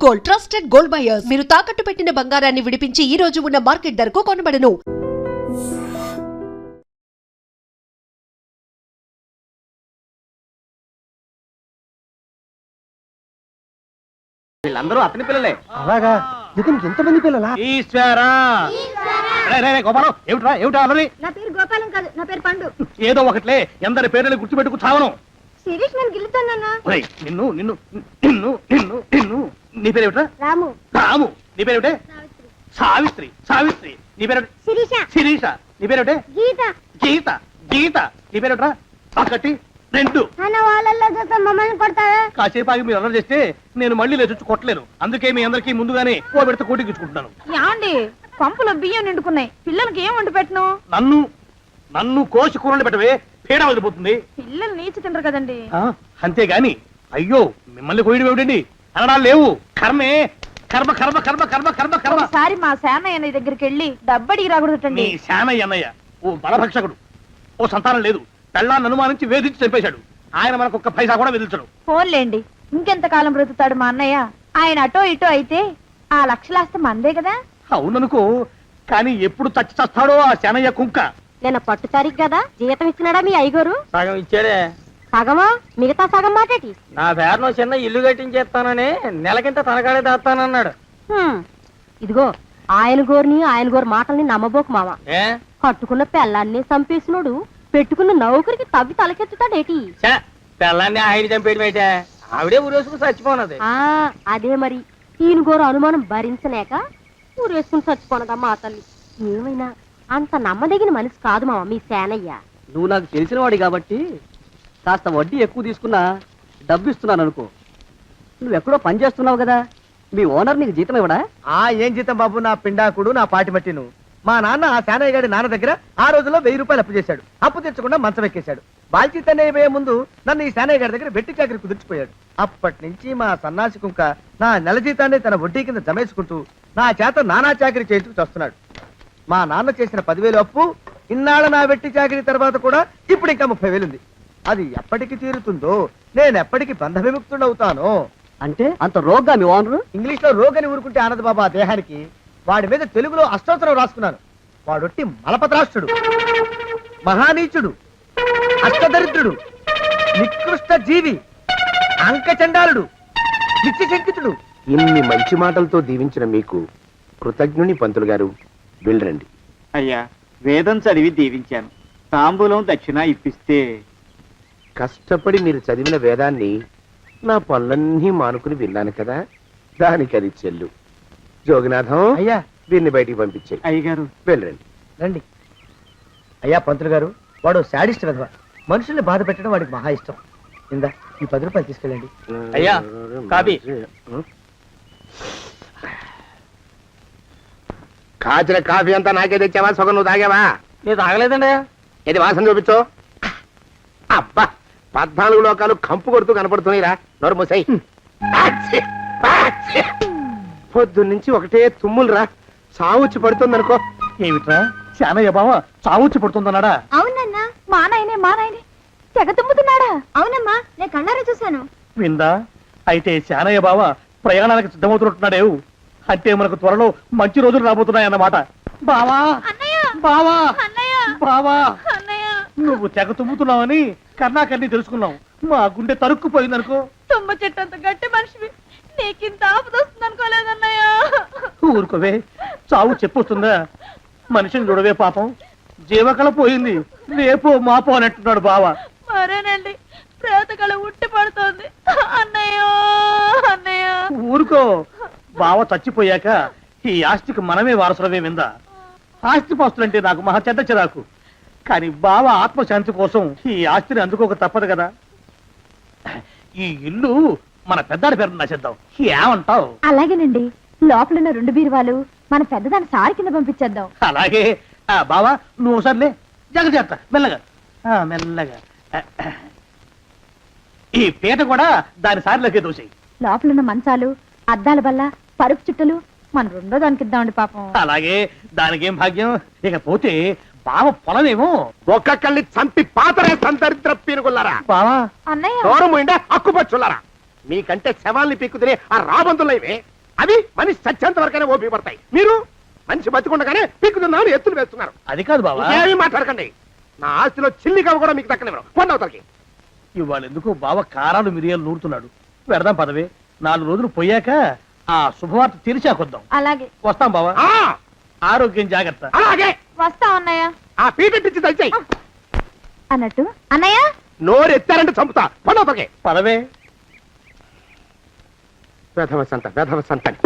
Gold, trusted gold buyers. మీరు తాకట్టు పెట్టిన బంగారాన్ని విడిపించి ఈ రోజు ఉన్న మార్కెట్ ధరకు కొనబడను. వీళ్ళందరూ అతని పిల్లలే. అలాగా? ఇతనికి ఎంతమంది పిల్లలా? ఈశ్వరా! గోపాలం, ఏమిట్రా ఏమిటా అన్నది? నా పేరు గోపాలం కాదు, నా పేరు పండు. ఏదో ఒకట్లే, ఎందరి పేర్లు గుర్తుపెట్టుకు చావను. శిరీష్ నన్ను గిల్లుతానన్నా. నిన్ను నిన్ను నిన్ను నిన్ను నిన్ను నీ పేరేమిట్రా? రాము. రాము. నీ పేరేమిటే? సావిత్రి. సావిత్రి. నీ పేరేమిటి? శిరీష. శిరీష. నీ పేరేమిటే? గీత. గీత. గీత. నీ పేరేమిట్రా? ఒకటి రెండు. అన్న వాళ్ళల్లో చూస్తే మమ్మల్ని కొడతావా? కాసేపు ఆగి మీరు అల్లరి చేస్తే నేను మళ్ళీ లేచొచ్చి కొట్టలేను. అందుకే మీ అందరికీ ముందుగానే ఓ పెడితే కోటికిచ్చుకుంటున్నాను. యాండి పంపులో బియ్యం నిండుకున్నాయి, పిల్లలకి ఏం వండి పెట్టను? నన్ను నన్ను కోసి కూరలు పెట్టవే, పీడ వదిలిపోతుంది. పిల్లలు నీచి తింటారు కదండి. అంతేగాని అయ్యో మిమ్మల్ని కోయడం ఏమిటండి అనడాలు లేవు. కర్మే కర్మ కర్మ కర్మ కర్మ కర్మ కర్మ. ఒకసారి మా శానయ్య అన్నయ్య దగ్గరికి వెళ్ళి డబ్బడికి రాకూడదటండి. నీ శానయ్య అన్నయ్య ఓ బలభక్షకుడు, ఓ సంతానం లేదు, పెళ్ళాన్ని అనుమానించి వేధించి చంపేశాడు. ఆయన మనకు ఒక్క పైసా కూడా విధించడు. ఫోన్లేండి, ఇంకెంత కాలం బ్రతుకుతాడు మా అన్నయ్య? ఆయన అటో ఇటో అయితే ఆ లక్షలాస్తే మందే కదా. అవుననుకో, కానీ ఎప్పుడు చచ్చి చస్తాడో ఆ శానయ్య కుంక. నేను పట్టు తారీఖు కదా, జీతం ఇచ్చినాడా మీ అయ్యగారు? సగం ఇచ్చాడే. సగమా? మిగతా సగం మాటేటి? నా పేరులో చిన్న ఇల్లు కట్టించేస్తానని నెలకింత తనకాడే దాస్తానన్నాడు. ఇదిగో ఆయన గోరు మాటల్ని నమ్మబోకు మామ. ఏ కట్టుకున్న పెళ్ళాన్ని చంపేసినోడు పెట్టుకున్న నౌకరికి తవ్వి తలకెత్తుతాడేటి? పిల్లాన్ని ఆయన చంపేయడం అయితే ఆవిడే ఊరేసుకుని చచ్చిపోనది. అదే మరి, ఈయన గోరు అనుమానం భరించలేక ఊరేసుకుని చచ్చిపోనదమ్మా ఆ తల్లి. ఏమైనా అంత నమ్మదగిన మనిషి కాదు మామ మీ సేనయ్య. నువ్వు నాకు తెలిసిన వాడి కాబట్టి కాస్త వడ్డీ ఎక్కువ తీసుకున్నా డబ్బు ఇస్తున్నాను అనుకో. నువ్వెక్కడో పని చేస్తున్నావు కదా, మీ ఓనర్ నీకు జీతం ఇవ్వడా? ఏం జీతం బాబు, నా పిండాకుడు నా పాటి మట్టిను. మా నాన్న ఆ శానయ్య గారి నాన్న దగ్గర ఆ రోజుల్లో 1000 రూపాయలు అప్పు చేశాడు. అప్పు తెచ్చకుండా మంచం ఎక్కేశాడు. బాల్చితనే అయిపోయే ముందు నన్ను ఈ శానయ్య గారి దగ్గర వెట్టి చాకరి కుదిర్చిపోయాడు. అప్పటి నుంచి మా సన్నాసి కుంక నా నెల జీతాన్ని తన వడ్డీ కింద జమేసుకుంటూ నా చేత నానా చాకరీ చేయించుకు వస్తున్నాడు. మా నాన్న చేసిన 10,000 అప్పు ఇన్నాళ్ళ నా వెట్టి చాకరీ తర్వాత కూడా ఇప్పుడు ఇంకా 30,000 ఉంది. అది ఎప్పటికి తీరుతుందో, నేను ఎప్పటికి బంధ విముక్తుడవుతానో. అంటే అంత రోగ్గా మీ ఓనరు? ఇంగ్లీష్ లో రోగని ఊరుకుంటే ఆనంద్ బాబా ఆ దేహానికి. వాడి మీద తెలుగులో అష్టోత్తరం రాసుకున్నాను. వాడొట్టి మలపత్రాష్ట్రుడు, మహానీచుడు, అష్టదరిద్రుడు, నికృష్ట జీవి, అంకచండాలుడు, నిత్యశంకితుడు. ఇన్ని మంచి మాటలతో దీవించిన మీకు కృతజ్ఞుని పంతులు గారు. వెళ్ళరండి. అయ్యా, వేదం చదివి దీవించాను, తాంబూలం దక్షిణ ఇప్పిస్తే. కష్టపడి మీరు చదివిన వేదాన్ని నా పనులన్నీ మానుకుని విన్నాను కదా, దానికి అది చెల్లు. జోగినాథం, అయ్యా వీరిని బయటికి పంపించాయి. అయ్యగారు వెళ్ళరండి. రండి. అయ్యా పంతులు గారు, వాడు శాడిస్ట్ విధవ. మనుషుల్ని బాధ పెట్టడం వాడికి మహా ఇష్టం. ఇందా ఈ 10 రూపాయలు తీసుకెళ్ళండి. అయ్యా, కాపీ. కాచిన కాఫీ అంతా నాకే తెచ్చావా? సగం నువ్వు తాగావా? నేను తాగలేదండి. ఇది వాసన చూపించు. అబ్బా, 14 లోకాలు కంపు కొడుతూ కనపడుతున్నాయిరా. నోరు మూసాయి. పొద్దున్నుంచి ఒకటే తుమ్ములురా. సావుచ్చి పడుతుందనుకో. ఏమిట్రా శానయ్య బావ చావుచ్చి పడుతుందన్నాడా? అవునన్నా, మా నాయనే తెగ తుమ్ముతున్నాడా? అవునమ్మా, నేను కళ్ళారా చూశాను. విందా? అయితే శానయ్య బావ ప్రయాణానికి సిద్ధమవుతున్నట్టున్నాడేవు. అంటే మనకు త్వరలో మంచి రోజులు రాబోతున్నాయన్నమాట. బావా బావా బావా, నువ్వు తెగ తుమ్ముతున్నావని కర్ణాకర్ణి తెలుసుకున్నావు. మా గుండె తరుక్కుపోయిందనుకో. తుమ్మ చెట్టు అంత గట్టి మనిషివి, నీకింత ఆపదొస్తుంది అనుకోలేదన్నయ్య. ఊరుకోవే, చావు చెప్పొస్తుందా? మనిషిని చూడవే పాపం, జీవకళ పోయింది. రేపో మాపో అన్నట్టున్నాడు బావ. మరేనండి, ప్రేతకళ ఉట్టి పడుతోంది అన్నయ్యో అన్నయ్య. ఊరుకో, బావ చచ్చిపోయాక ఈ ఆస్తికి మనమే వారసులమే. విందా? ఆస్తిపాస్తులంటే నాకు మహా చెడ్డ చిరాకు. కానీ బావ ఆత్మశాంతి కోసం ఈ ఆస్తిని అందుకోక తప్పదు కదా. ఈ ఇల్లు మన పెద్దాడి పేరు నచ్చేద్దాం. ఏమంటావు? అలాగేనండి, లోపలున్న 2 బీరువాలు మన పెద్దదాన్ని సారి కింద పంపించేద్దాం. అలాగే. బావా నువ్వు సర్లే, జాగ్రత్త, మెల్లగా మెల్లగా. ఈ పీట కూడా దాని సారిలోకి దూసేయి. లోపలున్న మంచాలు, అద్దాల బల్ల, పరుపు చుట్టలు మన 2వ దానికి ఇద్దామండి పాపం. అలాగే, దానికేం భాగ్యం. ఇకపోతే బావ పొలమేమో ఒక్కొక్కల్ని చంపి పాతరే సందరిద్ర పీనుకున్నారా. బావా అన్నయ్య, దూరం పోయిండే అక్కుపచ్చున్నారా. మీకంటే శవాల్ని పీక్కుతినే ఆ రాబందులైవే. అవి మనిషి చచ్చేంత వరకనే ఓపి పడతాయి. మీరు మనిషి బతికుండగానే పీక్కుతున్నామని ఎత్తులు వేస్తున్నారు. అది కాదు బావా, ఏమీ మాట్లాడకండి. నా ఆస్తిలో చిల్లి కవ్వ కూడా మీకు దక్కనివ్వరు. పొందవతలకి. ఇవాళ ఎందుకు బావ కారాలు మిరియాలు నూరుతున్నాడు. పెడదాం పదవే, 4 రోజులు పోయాక ఆ శుభవార్త తీర్చాకొద్దాం. అలాగే వస్తాం బావా, ఆ, ఆరోగ్యం జాగ్రత్త. అలాగే వస్తా అన్నయ్య. ఆ పీటెట్టించి దయచేయి. అన్నట్టు అన్నయ్య నోరు ఎత్తారంటే చంపుతా. పొందవతలకి. పదవే. వేధవ సంతని.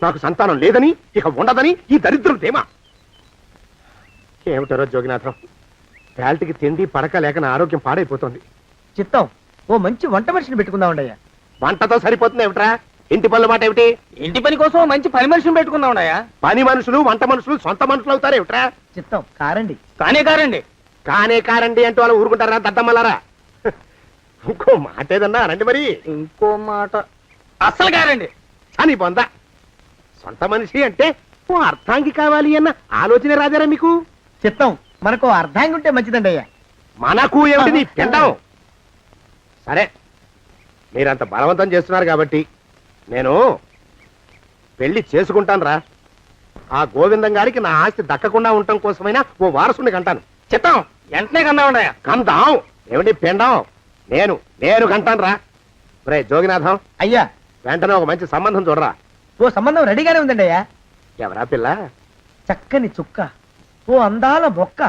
నాకు సంతానం లేదని, ఇక ఉండదని ఈ దరిద్రులు ధీమా. ఏమిటారో జోగినాథం, వేల్టికి తిండి పడక లేక నా ఆరోగ్యం పాడైపోతుంది. చిత్తం, ఓ మంచి వంట మనిషిని పెట్టుకుందామండయ్యా. వంటతో సరిపోతుంది ఏమిట్రా? ఇంటి పనుల మాట ఏమిటి? ఇంటి పని కోసం మంచి పని మనిషిని పెట్టుకుందామండయ్యా. పని మనుషులు వంట మనుషులు సొంత మనుషులు అవుతారు ఏమిట్రా? చిత్తం కారండి. కానే కారండి అంటూ వాళ్ళు ఊరుకుంటారా దద్దమ్మలారా? ఇంకో మాట ఏదన్నా రండి మరి. ఇంకో మాట అస్సలు కారండి. అని పొందా. సొంత మనిషి అంటే ఓ అర్థాంగి కావాలి అన్న ఆలోచన రాజారా మీకు? చిత్తం, మనకు అర్ధాంగి ఉంటే మంచిదండి అయ్యా. మనకు ఏమిటి నీ పిండం? సరే, మీరంత బలవంతం చేస్తున్నారు కాబట్టి నేను పెళ్లి చేసుకుంటాను రా. ఆ గోవిందం గారికి నా ఆస్తి దక్కకుండా ఉండటం కోసమైనా ఓ వారసుని కంటాను. చిత్తం, వెంటనే కన్నామండయ్యా. కందాం ఏమిటి పిండం? నేను కంటాను రా. రే జోగినాథం, అయ్యా, వెంటనే ఒక మంచి సంబంధం చూడరా. ఓ సంబంధం రెడీగానే ఉందండి అయ్యా. ఎవరా పిల్ల? చక్కని చుక్క, ఓ అందాల బొక్క.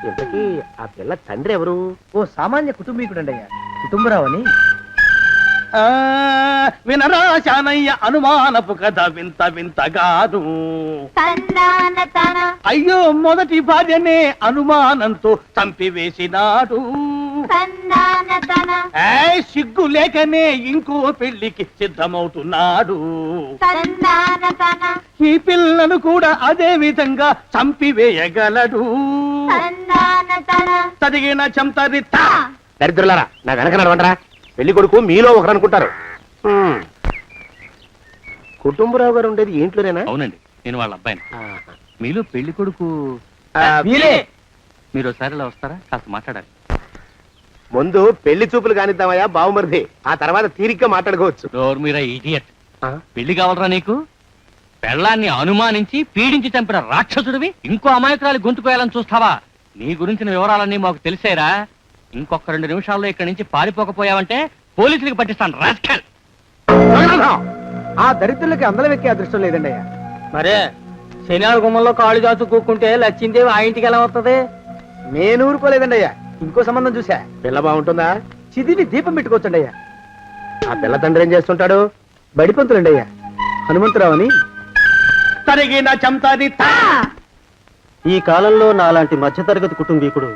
ఇంతకీ ఆ పిల్ల తండ్రి ఎవరు? ఓ సామాన్య కుటుంబీకుడండి అయ్యా, కుటుంబరావు అని. వినరా శానయ్య అనుమానపు కథ వింత వింతగాదు. అయ్యో మొదటి భార్యనే అనుమానంతో చంపివేసినాడు. సిగ్గు లేకనే ఇంకో పెళ్లికి సిద్ధమవుతున్నాడు. ఈ పిల్లను కూడా అదే విధంగా చంపివేయగలడు. చదివిన చంతరిత. దరిద్రులారా, నా వెనక నడవంటరా. పెళ్లి కొడుకు మీలో ఒకరు అనుకుంటారు. కుటుంబరావు గారు ఉండేది ఇంట్లోనేనా? అవునండి, నేను వాళ్ళ అబ్బాయిని. ఆహా. మీలో పెళ్లి కొడుకు మీరే. మీరు ఒకసారి ఇలా వస్తారా? కాస్త మాట్లాడాలి. ముందు పెళ్లి చూపులు కానిద్దామయ్యా బావుమరిది, ఆ తర్వాత తీరిగ్గా మాట్లాడుకోవచ్చు. డోర్ మీరా ఇడియట్. ఆ? పెళ్లి కావాలరా నీకు? పెళ్ళాన్ని అనుమానించి పీడించి చంపిన రాక్షసుడివి ఇంకో అమాయకురాలి గొంతుకోయాలని చూస్తావా? నీ గురించిన వివరాలన్నీ మాకు తెలిసేరా. ఇంకొక 2 నిమిషాల్లో ఇక్కడి నుంచి పారిపోకపోయావంటే పోలీసులకు పట్టిస్తాను. రాస్కల్. జగన్నాథం! ఆ దరిద్రులకి అందలం ఎక్కే అదృష్టం లేదండి అయ్యా. మరే శనివారం గుమ్మంలో కాళ్ళు దాచు కూకుంటే లచ్చిందేవి ఆ ఇంటికి ఎలా వస్తుంది? నేను ఊరుకోలేదండి అయ్యా, ఇంకో సంబంధం చూసా. పిల్ల బాగుంటుందా? చిదివి దీపం పెట్టుకోవచ్చండి అయ్యా. ఆ పిల్ల తండ్రి ఏం చేస్తుంటాడు? బడిపంతులండి అయ్యా, హనుమంతరావు అని. తరిగిన చంతరిత. ఈ కాలంలో నాలాంటి మధ్యతరగతి కుటుంబీకుడు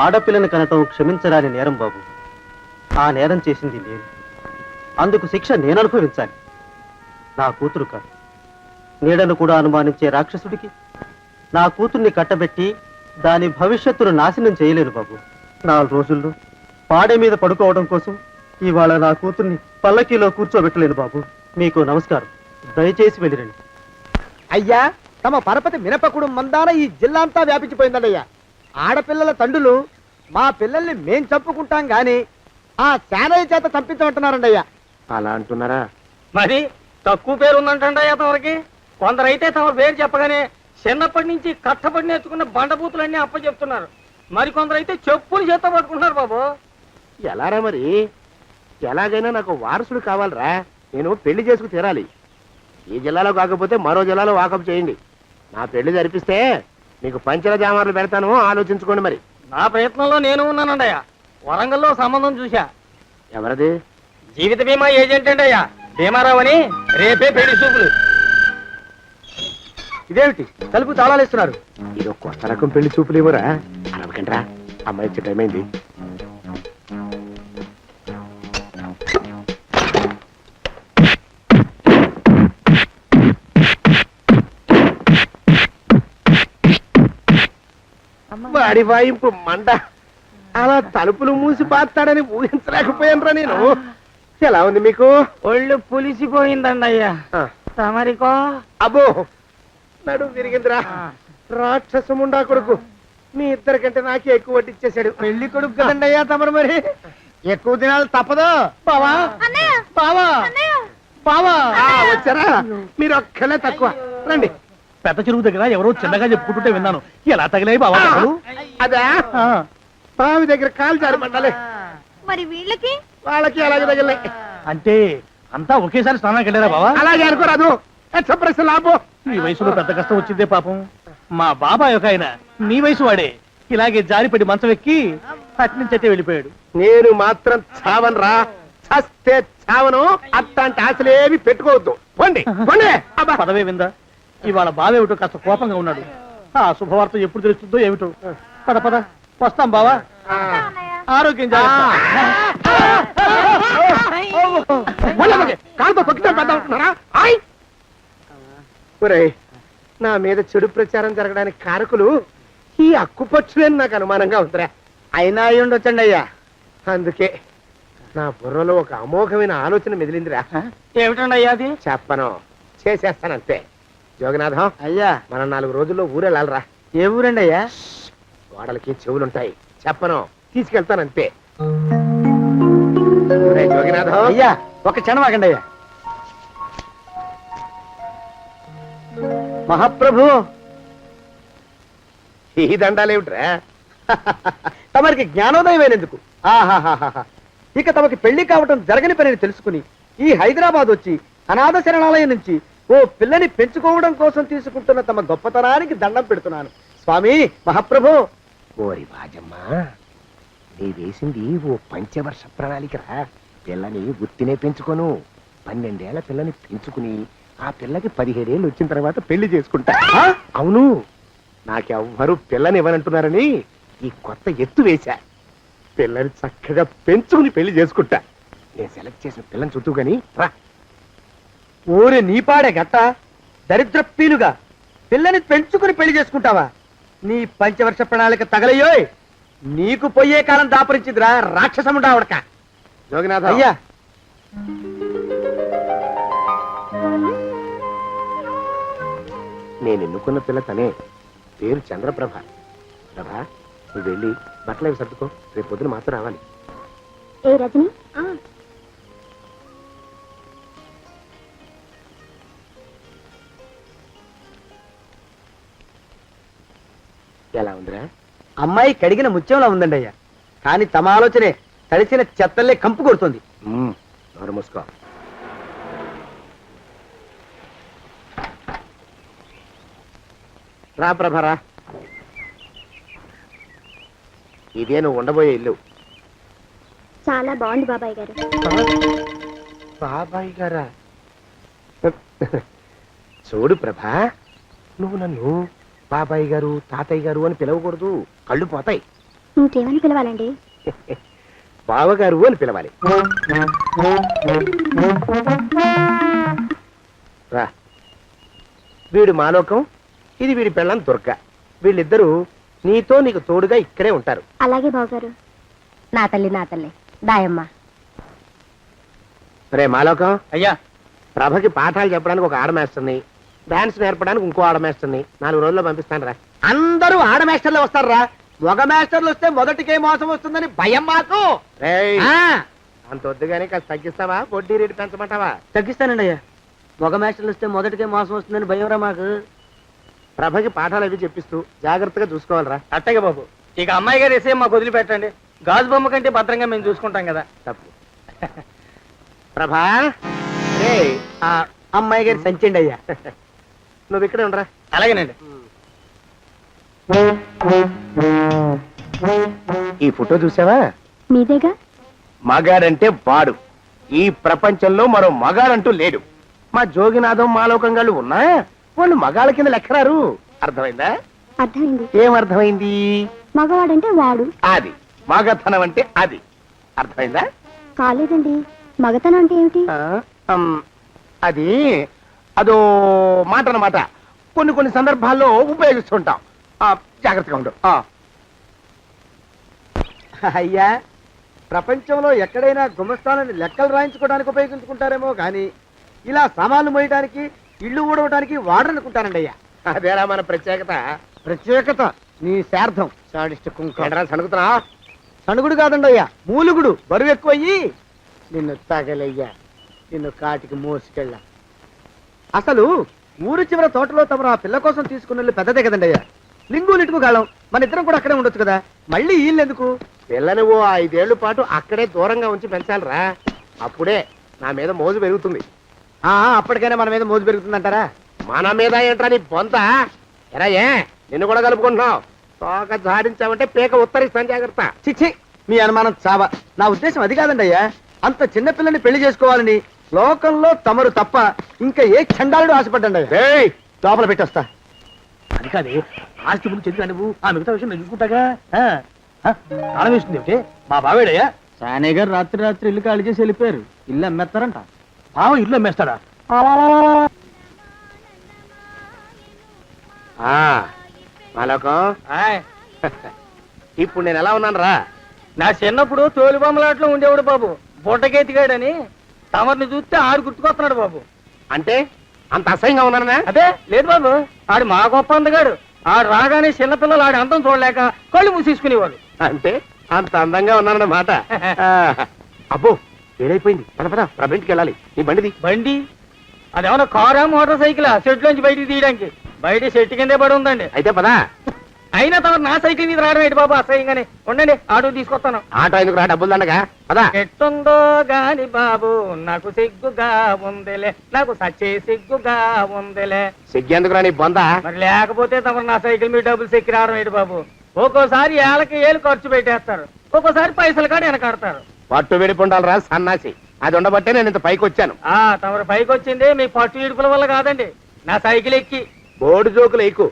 ఆడపిల్లని కనటం క్షమించరాని నేరం బాబు. ఆ నేరం చేసింది నేను, అందుకు శిక్ష నేను అనుభవించాలి. నా కూతురు కాదు, నీడను కూడా అనుమానించే రాక్షసుడికి నా కూతుర్ని కట్టబెట్టి దాని భవిష్యత్తును నాశనం చేయలేను బాబు. 4 రోజుల్లో పాడే మీద పడుకోవడం కోసం ఇవాళ నా కూతుర్ని పల్లకీలో కూర్చోబెట్టలేను బాబు. మీకు నమస్కారం, దయచేసి వెళ్ళిరండి. అయ్యా, తమ పరపతి మినపకుడు మందాన ఈ జిల్లా అంతా వ్యాపించిపోయిందండి అయ్యా. ఆడపిల్లల తండ్రులు మా పిల్లల్ని మేం చంపుకుంటాం గాని ఆ శానయ్య చేత చంపించమంటున్నారండి అయ్యా. అలా అంటున్నారా? మరి తక్కువ పేరు ఉందంటండి తమరికి. కొందరైతే తమ పేరు చెప్పగానే చిన్నప్పటి నుంచి కట్టబడి నేర్చుకున్న బండబూతులన్నీ అప్పచెప్తున్నారు. మరి కొందరైతే చెప్పులు చేత పట్టుకుంటున్నారు బాబు. ఎలారా మరి? ఎలాగైనా నాకు వారసుడు కావాలరా. నేను పెళ్లి చేసుకు తీరాలి. ఈ జిల్లాలో కాకపోతే మరో జిల్లాలో వాకప్ చేయండి. నా పెళ్లి జరిపిస్తే మీకు పంచల జామార్లు పెడతాను, ఆలోచించుకోండి మరి. నా ప్రయత్నంలో నేను ఉన్నానండి. వరంగల్లో సంబంధం చూశా. ఎవరది? జీవిత బీమా ఏజెంట్ అండి అయ్యా, భీమారావు అని. రేపే పెళ్లి చూపులు. ఇదేమిటి తలుపు తాళాలేస్తున్నారు? ఇది కొత్త రకం పెళ్లి చూపులు ఇవ్వరా? అరవకండ్రా, అమ్మాయి వచ్చే టైం అయింది. వాడి వాయింపు మంట. అలా తలుపులు మూసి పాతాడని ఊహించలేకపోయానురా నేను. ఎలా ఉంది మీకు? ఒళ్ళు పులిసిపోయిందండి అయ్యా. ఆ, తమరికో? అబ్బో, నడు విరిగిందిరా. రాక్షసముండా కొడుకు మీ ఇద్దరికంటే నాకే ఎక్కువ వడ్డిచ్చేశాడు. పెళ్లి కొడుకు కదండి అయ్యా తమరు, మరి ఎక్కువ దినాలు తప్పదు. బావా, బావా, బావా, చూసారా మీరు ఒక్కలే తక్కువ రండి. పెద్ద చెరువు దగ్గర ఎవరో చిన్నగా చెప్పుకుంటుంటే విన్నాను. ఎలా తగిలాయి బావా దెబ్బలు? అదే ఆ, బావి దగ్గర కాలు జారి పడ్డాలే, మరి వీళ్ళకి వాళ్ళకి అలాగే తగిలే. అంటే అంతా ఒకేసారి స్నానానికి వెళ్ళారా బావా? అలాగే అనుకోరాదు, ఎక్స్ప్రెస్ లాభో. ఈ వయసులో పెద్ద కష్టం వచ్చిందే పాపం. మా బాబాయ్ ఒక ఆయన నీ వయసు వాడే ఇలాగే జారిపడి మంచం ఎక్కి అట్నుంచైతే వెళ్ళిపోయాడు. నేను మాత్రం చావను రా, చస్తే చావను. అట్లాంటి ఆశలేవి పెట్టుకోవద్దు. పోండి పోండి. అబ్బా. పదవే విందా, ఇవాళ బావేమిటో కాస్త కోపంగా ఉన్నాడు. ఆ శుభవార్త ఎప్పుడు తెలుస్తుందో ఏమిటో. పద పద వస్తాం బావా. ఆరోగ్యం జాగ్రత్త. కాలుతో తొక్కితే పెద్ద అవుతున్నారా? ఒరేయ్, నా మీద చెడు ప్రచారం జరగడానికి కారకులు ఈ అక్కుపచ్చులని నాకు అనుమానంగా ఉందిరా. అయినా అయి ఉండొచ్చండి అయ్యా. అందుకే నా బుర్రలో ఒక అమోఘమైన ఆలోచన మెదిలిందిరా. ఏమిటండి అయ్యా అది? చెప్పను, చేసేస్తానంతే. జోగనాథం, అయ్యా, మనం 4 రోజుల్లో ఊరెళ్ళాలరా. ఏ ఊరండి అయ్యా? గోడలకి చెవులుంటాయి, చెప్పను, తీసుకెళ్తానంతే. ఒరేయ్ జోగినాథం, అయ్యా ఒక క్షణం ఆగండి అయ్యా. మహాప్రభు, ఈ దండాలేమిట్రా? తమరికి జ్ఞానోదయం అయినందుకు ఆహాహాహా. ఇక తమకి పెళ్లి కావటం జరగని పనిని తెలుసుకుని ఈ హైదరాబాద్ వచ్చి అనాథ శరణాలయం నుంచి ఓ పిల్లని పెంచుకోవడం కోసం తీసుకుంటున్న తమ గొప్పతనానికి దండం పెడుతున్నాను స్వామి. మహాప్రభు, ఓరి బాజమ్మా, నీ వేసింది ఓ పంచవర్ష ప్రణాళికరా. పిల్లని గుర్తినే పెంచుకోను, 12 ఏళ్ల పిల్లని పెంచుకుని ఆ పిల్లకి 17 ఏళ్ళు వచ్చిన తర్వాత పెళ్లి చేసుకుంటా. అవును, నాకెవ్వరూ పిల్లని ఇవ్వనంటున్నారని ఈ కొత్త ఎత్తు వేశా. పిల్లని చక్కగా పెంచుకుని పెళ్లి చేసుకుంటా. నేను సెలెక్ట్ చేసిన పిల్లని చుట్టూ గాని రా. ఊరి నీపాడే గట్ట దరిద్రపీలుగా పిల్లని పెంచుకుని పెళ్లి చేసుకుంటావా? నీ పంచవర్ష ప్రణాళిక తగలయ్యోయ్. నీకు పోయే కాలం దాపరించిందిరా రాక్షసముడా ఉడక. జోగినాథ, అయ్యా, నేను ఎన్నుకున్న పిల్ల తనే. పేరు చంద్రప్రభ. ప్రభ, నువ్వు వెళ్ళి బట్టలు అవి సర్దుకో, రేపు పొద్దున మాత్రం రావాలి. ఏ రజని, ఎలా ఉందిరా? అమ్మాయి కడిగిన ముత్యంలా ఉందండి అయ్యా. కానీ తమ ఆలోచనే తడిసిన చెత్తల్లే కంపు కొడుతుంది. నోరు మూసుకో. రా ప్రభరా, ఇదే నువ్వు ఉండబోయే ఇల్లు. చాలా బాగుంది బాబాయ్ గారు. బాబాయ్ గారా? చూడు ప్రభా, నువ్వు నన్ను బాబాయ్ గారు తాతయ్య గారు అని పిలవకూడదు, కళ్ళు పోతాయి. ఇంకేమని పిలవాలండి? బావగారు అని పిలవాలి. రా, వీడు మాలోకం, ఇది వీడి పెళ్ళం దుర్గ. వీళ్ళిద్దరూ నీతో నీకు తోడుగా ఇక్కడే ఉంటారు. అలాగే బావగారు. నా తల్లి నా తల్లి దాయమ్మ. రే మాలోకం, అయ్యా, ప్రభకి పాఠాలు చెప్పడానికి ఒక ఆడమేస్తుంది, డాన్స్ నేర్పడానికి ఇంకో ఆడమేస్తుంది. 4 రోజుల్లో పంపిస్తాను రా. అందరూ ఆడ మాస్టర్లు వస్తారా? మగ మాస్టర్లు వస్తే మొదటికే మోసం వస్తుందని భయం మాకు. రేయ్, ఆ, అంత వద్దుగానే కాస్త తగ్గిస్తావా? వడ్డీ రేటు పెంచమంటావా? తగ్గిస్తానండి అయ్యా. మగ మాస్టర్లు వస్తే మొదటికే మోసం వస్తుందని భయం రా మాకు. ప్రభకి పాఠాలు అవి చెప్పిస్తూ జాగ్రత్తగా చూసుకోవాలరా. అట్టగే బాబు. ఇక అమ్మాయి గారు వేసే మాకు వదిలిపెట్టండి. గాజు బొమ్మ కంటే భద్రంగా మేము చూసుకుంటాం కదా. తప్పు. ప్రభా, రే, ఆ అమ్మాయి గారి సంచండి అయ్యా. నువ్వు ఇక్కడే ఉండరా. అలాగేనండి. ఈ ఫోటో చూసావా? మీదేగా. మగాడంటే వాడు. ఈ ప్రపంచంలో మరో మగాడంటూ లేడు. మా జోగినాథం మాలోకంగాళ్ళు ఉన్నా వాళ్ళు మగాళ్ళ కింద లెక్కరారు. అర్థమైందా? అర్థమైంది. ఏం అర్థమైంది? మగవాడంటే వాడు. అది మగతనం అంటే అది. అర్థమైందా? కాలేదండి. మగతనం అంటే ఏమిటి? అది అదో మాట అన్నమాట. కొన్ని సందర్భాల్లో ఉపయోగిస్తుంటాం. జాగ్రత్తగా ఉండు. అయ్యా, ప్రపంచంలో ఎక్కడైనా గుమస్థానాన్ని లెక్కలు రాయించుకోవడానికి ఉపయోగించుకుంటారేమో కానీ ఇలా సామాన్లు మోయడానికి, ఇల్లు ఊడవడానికి వాడరనుకుంటానండి అయ్యా. అదేరా మన ప్రత్యేకత. ప్రత్యేకత నీ శార్థం సాడిస్ట్ కుంక. సణుకుతున్నా? సణుగుడు కాదండి అయ్యా, మూలుగుడు. బరువు ఎక్కువయ్యి నిన్ను తగలయ్యా, నిన్ను కాటికి మోసుకెళ్ళ. అసలు ఊరి చివర తోటలో తమరు ఆ పిల్ల కోసం తీసుకున్న పెద్దదే కదండి అయ్యా. లింగు లిటుకు గాళం, మన ఇద్దరం కూడా అక్కడే ఉండొచ్చు కదా, మళ్ళీ వీళ్ళు ఎందుకు? పిల్లని ఓ 5 ఏళ్ల పాటు అక్కడే దూరంగా ఉంచి పెంచాలిరా. అప్పుడే నా మీద మోజు పెరుగుతుంది. అప్పటికైనా మన మీద మోజు పెరుగుతుందంటారా? మన మీద ఏంట్రా నీ బొంత? ఎరా ఏ నిన్ను కూడా కలుపుకుంటున్నావు? తోక జాడించావంటే పీక ఉత్తరిస్తాను, జాగ్రత్త. చిచ్చి, మీ అనుమానం చావా. నా ఉద్దేశం అది కాదండి అయ్యా. అంత చిన్న పిల్లని పెళ్లి చేసుకోవాలని లోకంలో తమరు తప్ప ఇంకా ఏ చండాలుడు ఆశపడ్డండి అయ్యా. ఏయ్, లోపల పెట్టొస్తా. అది కాదే, ఆస్తి ముందు చెందుగా నువ్వు ఆ మిగతా విషయం నేను చూసుకుంటాగా. తాళం వేస్తుంది ఏమిటి? మా బావేడయ్యా. సానే గారు రాత్రి రాత్రి ఇల్లు ఖాళీ చేసి వెళ్ళిపోయారు. ఇల్లు అమ్మేస్తారంట. బావ ఇల్లు అమ్మేస్తాడా? మాలోకం, ఇప్పుడు నేను ఎలా ఉన్నాను రా? నా చిన్నప్పుడు తోలు బొమ్మలాట్లో ఉండేవాడు బాబు, బుట్టకెత్తిగాడని. తమరిని చూస్తే ఆడు గుర్తుకొస్తున్నాడు బాబు. అంటే అంత అసహ్యంగా ఉన్నానా? అదే లేదు బాబు, ఆడు మా గొప్ప అందగాడు. ఆడు రాగానే చిన్నపిల్లలు ఆడి అందం చూడలేక కళ్ళు మూసేసుకునేవాడు. అంటే అంత అందంగా ఉన్నానన్నమాట. అబ్బో, ఏడైపోయింది. పద పద, ఇంటికి వెళ్ళాలి. నీ బండిది. బండి అదేమన్నా కారా మోటార్ సైకిల్ సెట్లోంచి బయటికి తీయడానికి? బయట చెట్టు కిందే పడి ఉందండి. అయితే పదా. అయినా తమ నా సైకిల్ మీద రావడం ఏంటి బాబు అసహ్యంగానే. ఉండండి, ఆటో తీసుకొస్తాను. ఆటో ఎందుకు రా, డబ్బులు దండగా. పదా. ఎట్టుందో గాని బాబు నాకు సిగ్గుగా ఉందిలే, నాకు సచ్చే సిగ్గుగా ఉందిలే. సిగ్గెందుకు రా నీ బొంద? మరి లేకపోతే తమరు నా సైకిల్ మీద డబ్బులు సెక్కి రావడం ఏంటి బాబు? ఒక్కోసారి ఏళ్ళకి ఏళ్ళు ఖర్చు పెట్టేస్తారు, ఒక్కోసారి పైసలు కాడ వెనకాడతారు. పట్టు విడిపుండాలి రా సన్నాసి. అది ఉండబట్టే నేను ఇంత పైకి వచ్చాను. తమరు పైకి వచ్చింది మీ పట్టు ఇడుపుల వల్ల కాదండి, నా సైకిల్ ఎక్కి. బోర్డు జోకులు ఎక్కువ.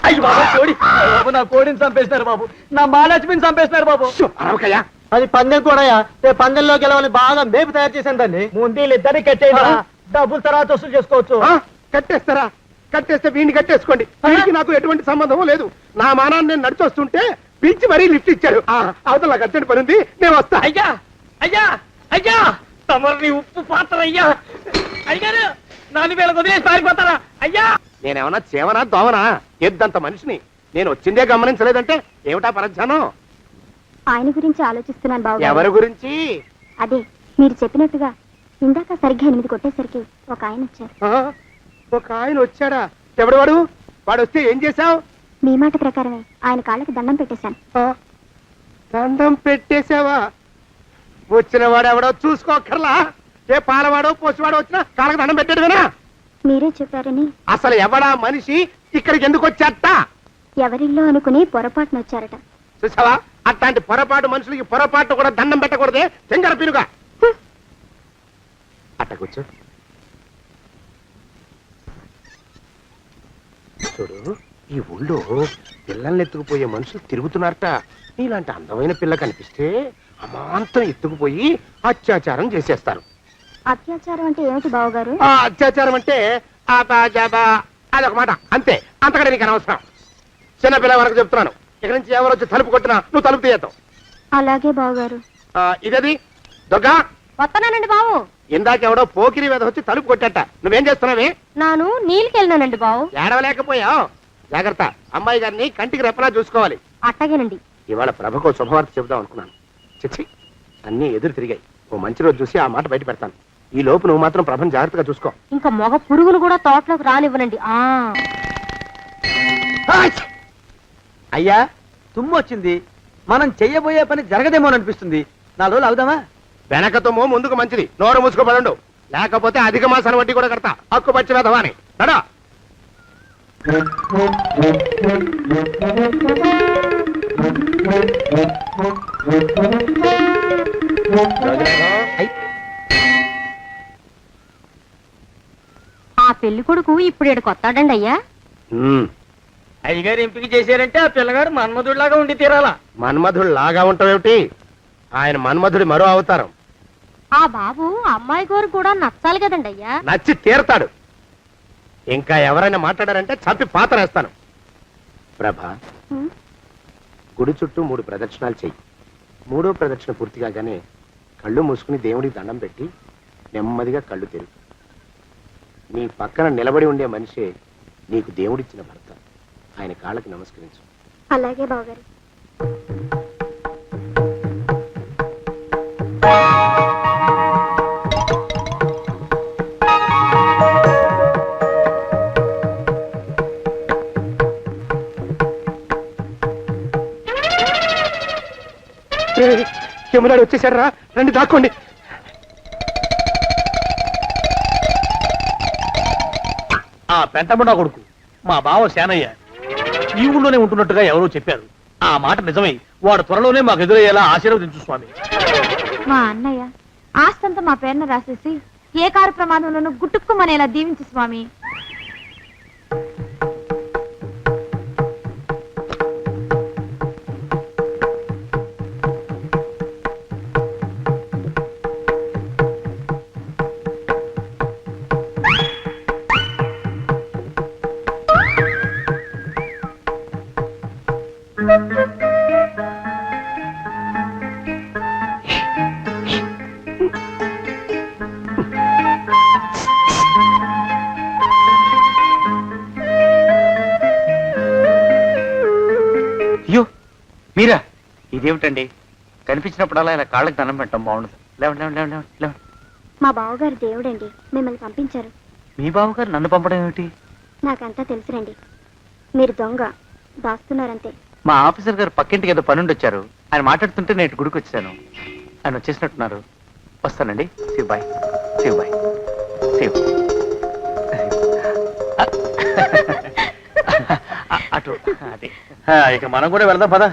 అయ్యి బాబు, కోడి బాబు, నా కోడిని చంపేసినారు బాబు, నా మహాలక్ష్మిని చంపేసినారు బాబు. అరవకయ్యా. అది పందెం కూడా పందెంలో గెలవని బాగా మేపు తయారు చేశాను దాన్ని. ముందు వీళ్ళిద్దరిని కట్టేయండి, డబ్బులు తర్వాత వసూలు చేసుకోవచ్చు. కట్టేస్తారా? కట్టేస్తే వీడిని కట్టేసుకోండి. వీడికి నాకు ఎటువంటి సంబంధం లేదు. నా మానాన్ని నేను నడిచొస్తుంటే పిలిచి మరీ లిఫ్ట్ ఇచ్చాడు. అవతల నాకు అర్జెంట్ పని ఉంది, నేను వస్తా. అయ్యా అయ్యా అయ్యా, తమరిని ఉప్పు పాత్ర అయ్యా. అయ్యారు నాలుగు వేల వదిలేసి పారిపోతారా అయ్యా? నేనేమన్నా చేవనా దోవనా? ఎద్దంత మనిషిని. నేను వచ్చిందే గమనించలేదంటే ఏమిటా పరధ్యానం? ఆయన గురించి ఆలోచిస్తున్నాను బాబు. ఎవరి గురించి? అదే మీరు చెప్పినట్టుగా ఇందాక సరిగ్గా 8 కొట్టేసరికి ఒక ఆయన వచ్చారు. ఒక ఆయన వచ్చాడా? ఎవడు వాడు? వాడు వస్తే ఏం చేశావు? మీ మాట ప్రకారమే ఆయన కాళ్ళకి దండం పెట్టేశాను. దండం పెట్టేశావా? వచ్చిన వాడు ఎవడో చూసుకోకర్లా. ఏ పాలవాడో పోసివాడో వచ్చినా కాళ్ళకి దండం పెట్టాడువేనా? మీరే చెప్పారని. అసలు ఎవడా మనిషి? ఇక్కడికి ఎందుకు వచ్చాట? ఎవరిల్లో అనుకుని పొరపాటున వచ్చారట. చూసావా, అట్లాంటి పొరపాటు మనుషులకి పొరపాటు కూడా దండం పెట్టకూడదే, తెంగర పినుగా. అట్ట కూర్చో. చూడు, ఈ ఊళ్ళో పిల్లల్ని ఎత్తుకుపోయే మనుషులు తిరుగుతున్నారట. నీలాంటి అందమైన పిల్ల కనిపిస్తే అమాంతం ఎత్తుకుపోయి అత్యాచారం చేసేస్తారు. అత్యాచారం అంటే ఏమిటి బావగారు? ఆ అత్యాచారం అంటే అదొక మాట, అంతే. అంతకంటే నీకు అనవసరం. చిన్నపిల్ల వరకు చెప్తున్నాను. ఇక్కడి నుంచి ఎవరు వచ్చి తలుపు కొట్టినా నువ్వు తలుపు తీయతావు. అలాగే బావగారు. ఇదది దొంగ. వస్తున్నానండి బావు. ఇందాకెవడో పోకిరి మీద వచ్చి తలుపు కొట్టట. నువ్వేం చేస్తున్నావే? నాను నీళ్ళకెళ్ళినానండి బావు. ఏడవలేకపోయావు. జాగ్రత్త, అమ్మాయి గారిని కంటికి రెప్పలా చూసుకోవాలి. అట్టగేనండి. ఇవాళ ప్రభకు శుభవార్త చెబుదాం అనుకున్నాను. చిచ్చి, అన్నీ ఎదురు తిరిగాయి. ఓ మంచి రోజు చూసి ఆ మాట బయట పెడతాను. ఈ లోపు నువ్వు మాత్రం ప్రభను జాగ్రత్తగా చూసుకో. ఇంకా మగ పురుగులు కూడా తోటలోకి రానివ్వనండి. అయ్యా, తుమ్ము వచ్చింది. మనం చెయ్యబోయే పని జరగదేమో అనిపిస్తుంది. 4 రోజులు అవుదామా? వెనకతోమో ముందుకు మంచిది. నోరు మూసుకోబడండు, లేకపోతే అధిక మాసాల వడ్డీ కూడా కడతా. హక్కు పచ్చి వేధవాని నడా. ఆ పెళ్లి కొడుకు ఇప్పుడు ఈడకు వస్తాడండి అయ్యా. అయ్యగారు ఎంపిక చేశారంటే ఆ పిల్లగాడు మన్మధుడిలాగా ఉండి తీరాలా. మన్మధుడు లాగా ఉంటావేమిటి? ఆయన మన్మధుడి మరో అవతారం. ఆ బాబు అమ్మాయి గారు కూడా నచ్చాలి కదండి అయ్యా. నచ్చి తీరతాడు. ఇంకా ఎవరైనా మాట్లాడారంటే చంపి పాతరేస్తాను. ప్రభా, గుడి చుట్టూ 3 ప్రదక్షిణాలు చెయ్యి. 3వ ప్రదక్షిణ పూర్తి కాగానే కళ్ళు మూసుకుని దేవుడికి దండం పెట్టి నెమ్మదిగా కళ్ళు తెరుగు. నీ పక్కన నిలబడి ఉండే మనిషే నీకు దేవుడిచ్చిన భర్త. ఆయన కాళ్ళకి నమస్కరించు. అలాగే బావగారు. యమునాడు వచ్చేసాడు రా, రండి దాక్కోండి. ఆ పెంటముడా కొడుకు మా బావ శానయ్య ఈ ఊళ్ళోనే ఉంటున్నట్టుగా ఎవరో చెప్పారు. ఆ మాట నిజమై వాడు త్వరలోనే మాకు ఎదురయ్యేలా ఆశీర్వదించు స్వామి. మా అన్నయ్య ఆస్తంతా మా పేరున రాసేసి ఏ కారు ప్రమాదంలోనూ గుట్టుక్కుమనేలా దీవించు స్వామి. అయ్యో మీరా, ఇదేమిటండి? కనిపించినప్పుడల్లా ఇలా కాళ్ళకి దండం పెట్టడం బాగుండదు. లేవండి లేవండి లేవండి లేవండి లేవండి. మా బావగారు దేవుడండి, మిమ్మల్ని పంపించారు. మీ బావగారు నన్ను పంపడం ఏమిటి? నాకంతా తెలుసురండి. మీరు దొంగ దాస్తున్నారంతే. మా ఆఫీసర్ గారు పక్కింటికి ఏదో పనుండి వచ్చారు. ఆయన మాట్లాడుతుంటే నేను గుడికి వచ్చాను. ఆయన వచ్చేసినట్టున్నారు. వస్తానండి. Shiv bye, Shiv bye, Shiv. అటు అదే ఇక మనం కూడా వెళ్దాం పద.